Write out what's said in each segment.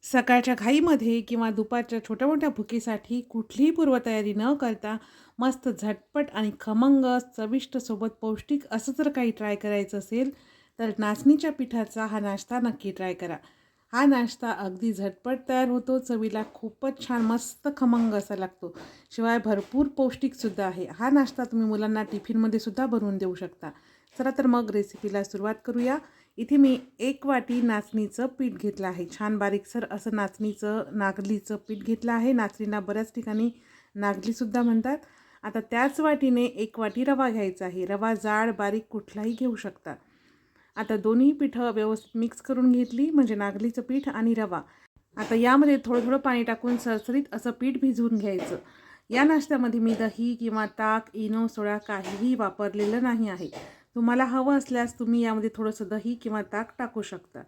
सकाळच्या घाईमध्ये किंवा दुपारच्या छोट्या-मोठ्या भुकेसाठी कुठलीही पूर्वतयारी न करता मस्त झटपट आणि खमंग, चविष्ट सोबत पौष्टिक असं जर काही ट्राय करायचं असेल, तर नाचणीच्या पिठाचा हा नाश्ता नक्की ट्राय करा. हा नाश्ता अगदी झटपट तयार होतो, चवीला खूपच छान मस्त खमंग असा लागतो. शिवाय भरपूर पौष्टिकसुद्धा आहे. हा नाश्ता तुम्ही मुलांना टिफिनमध्ये सुद्धा बनवून देऊ शकता. चला तर मग रेसिपीला सुरुवात करूया. इथे मी 1 वाटी नाचणीचं पीठ घेतलं आहे. छान बारीकसर असं नागलीचं पीठ घेतलं आहे. नाचणीला बऱ्याच ठिकाणी नागलीसुद्धा म्हणतात. आता त्याच वाटीने 1 वाटी रवा घ्यायचा आहे. रवा जाड, बारीक कुठलाही घेऊ शकता. आता दोन्ही पिठं व्यवस्थित मिक्स करून घेतली, म्हणजे नागलीचं पीठ आणि रवा. आता यामध्ये थोडं-थोडं पाणी टाकून सरसरीत असं पीठ भिजवून घ्यायचं. या नाश्त्यामध्ये मी दही किंवा ताक, इनो, सोडा काहीही वापरलेलं नाही आहे. तुम्हाला हवं असल्यास तुम्ही यामध्ये थोडंसं दही किंवा ताक टाकू शकता.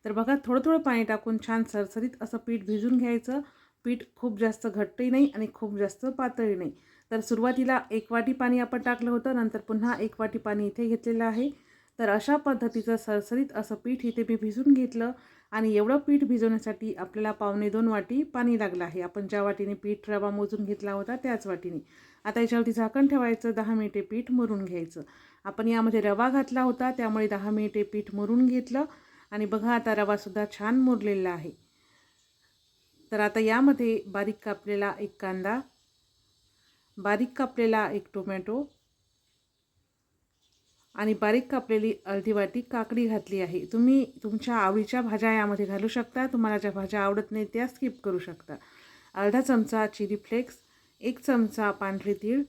तर बघा थोडं-थोडं पाणी टाकून छान सरसरीत असं पीठ भिजून घ्यायचं. पीठ खूप जास्त घट्टही नाही आणि खूप जास्त पातळही नाही. तर सुरुवातीला 1 वाटी पाणी आपण टाकलं होतं, नंतर पुन्हा 1 वाटी पाणी इथे घेतलेलं आहे. तर अशा पद्धतीचं सरसरीत असं पीठ इथे मी भिजून घेतलं आणि एवढं पीठ भिजवण्यासाठी आपल्याला 1.25 वाटी पाणी लागलं आहे. आपण ज्या वाटीने पीठ रवा मोजून घेतला होता त्याच वाटीने. आता याच्यावरती झाकण ठेवायचं, 10 मिनिटे पीठ मुरून घ्यायचं. आपण यामध्ये रवा घातला होता त्यामुळे 10 मिनिटे पीठ मुरून घेतलं आणि बघा आता रवासुद्धा छान मुरलेला आहे. तर आता यामध्ये बारीक कापलेला 1 कांदा, बारीक कापलेला 1 टोमॅटो आणि बारीक कापलेली अर्धी वाटी काकडी घातली आहे. तुम्ही तुमच्या आवडीच्या भाज्या यामध्ये घालू शकता. तुम्हाला ज्या भाज्या आवडत नाही त्या स्किप करू शकता. अर्धा चमचा चिली फ्लेक्स, 1 चमचा पांढरे तीळ,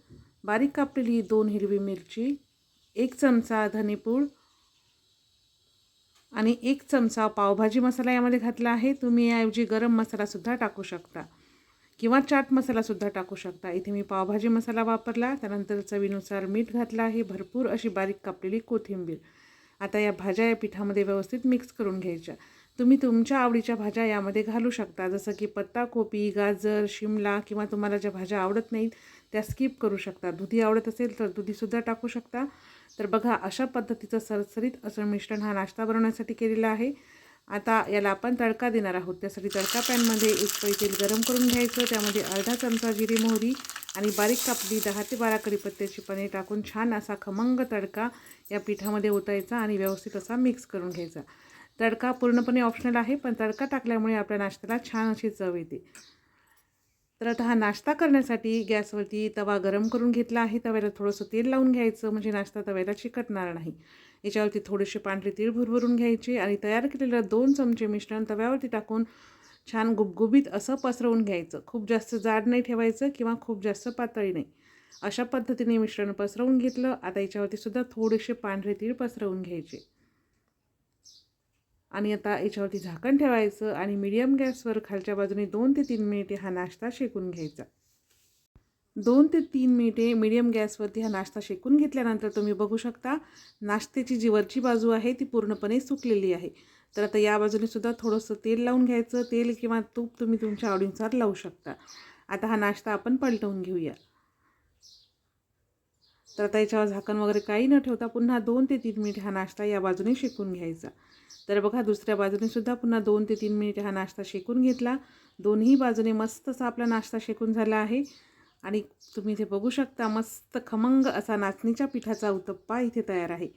बारीक कापलेली 2 हिरवी मिरची, 1 चमचा धनेपूड आणि 1 चमचा पावभाजी मसाला यामध्ये घातला आहे. तुम्ही याऐवजी गरम मसालासुद्धा टाकू शकता किंवा चाट मसालासुद्धा टाकू शकता. इथे मी पावभाजी मसाला वापरला. त्यानंतर चवीनुसार मीठ घातलं आहे. भरपूर अशी बारीक कापलेली कोथिंबीर. आता या भाज्या या पिठामध्ये व्यवस्थित मिक्स करून घ्यायच्या. तुम्ही तुमच्या आवडीच्या भाज्या यामध्ये घालू शकता, जसं की पत्ताकोबी, गाजर, शिमला किंवा तुम्हाला ज्या भाज्या आवडत नाहीत त्या स्किप करू शकता. दुधी आवडत असेल तर दुधीसुद्धा टाकू शकता. तर बघा अशा पद्धतीचं सरसरीत असं मिश्रण हा नाश्ता बनवण्यासाठी केलेला आहे. आता याला आपण तडका देणार आहोत. त्यासाठी तडका पॅनमध्ये 1 पळी तेल गरम करून घ्यायचं. त्यामध्ये अर्धा चमचा जिरी मोहरी आणि बारीक कापली 10 ते 12 कढीपत्त्याची पाने टाकून छान असा खमंग तडका या पिठामध्ये ओतायचा आणि व्यवस्थित असा मिक्स करून घ्यायचा. तडका पूर्णपणे ऑप्शनल आहे, पण तडका टाकल्यामुळे आपल्या नाश्त्याला छान अशी चव येते. तर आता हा नाश्ता करण्यासाठी गॅसवरती तवा गरम करून घेतला आहे. तव्याला थोडंसं तेल लावून घ्यायचं, म्हणजे नाश्ता तव्याला चिकटणार नाही. याच्यावरती थोडेसे पांढरे तीळ भुरभरून घ्यायचे आणि तयार केलेलं 2 चमचे मिश्रण तव्यावरती टाकून छान गुबगुबीत असं पसरवून घ्यायचं. खूप जास्त जाड नाही ठेवायचं किंवा खूप जास्त पातळी नाही. अशा पद्धतीने मिश्रण पसरवून घेतलं. आता याच्यावरती सुद्धा थोडेसे पांढरे तीळ पसरवून घ्यायचे आणि आता याच्यावरती झाकण ठेवायचं आणि मीडियम गॅसवर खालच्या बाजूने 2 ते 3 मिनिटे हा नाश्ता शेकून घ्यायचा. 2 ते 3 मिनिटे मीडियम गॅसवरती हा नाश्ता शेकून घेतल्यानंतर तुम्ही बघू शकता नाश्त्याची जी वरची बाजू आहे ती पूर्णपणे सुकलेली आहे. तर आता या बाजूने सुद्धा थोडंसं तेल लावून घ्यायचं. तेल किंवा तूप तुम्ही तुमच्या आवडीनुसार लावू शकता. आता हा नाश्ता आपण पलटवून घेऊया. तर आता याच्यावर झाकण वगैरे काही न ठेवता पुन्हा 2 ते 3 मिनिटे हा नाश्ता या बाजूने शेकून घ्यायचा. तर बघा दुसऱ्या बाजूने सुद्धा पुन्हा 2 ते 3 मिनिटे हा नाश्ता शेकून घेतला. दोन्ही बाजूने मस्त असा आपला नाश्ता शेकून झाला आहे आणि तुम्ही इथे बघू शकता मस्त खमंग असा नाचणीच्या पिठाचा उत्तप्पा इथे तयार आहे.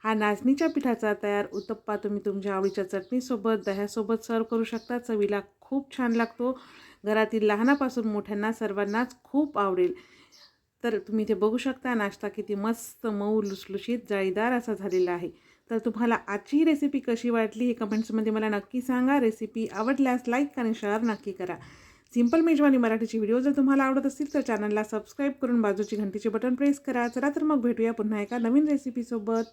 हा नाचणीच्या पिठाचा तयार उत्तप्पा तुम्ही तुमच्या आवडीच्या चटणीसोबत, दह्यासोबत सर्व करू शकता. चवीला खूप छान लागतो. घरातील लहानापासून मोठ्यांना सर्वांनाच खूप आवडेल. तर तुम्ही इथे बघू शकता नाश्ता किती मस्त मऊ लुसलुशीत जाळीदार असा झालेला आहे. तर तुम्हाला आजची ही रेसिपी कशी वाटली हे कमेंट्समध्ये मला नक्की सांगा. रेसिपी आवडल्यास लाईक आणि शेअर नक्की करा. सिंपल मेजवानी मराठीची व्हिडिओ जर तुम्हाला आवडत असतील तर चॅनलला सबस्क्राईब करून बाजूची घंटीचे बटन प्रेस करा. चला तर मग भेटूया पुन्हा एका नवीन रेसिपीसोबत.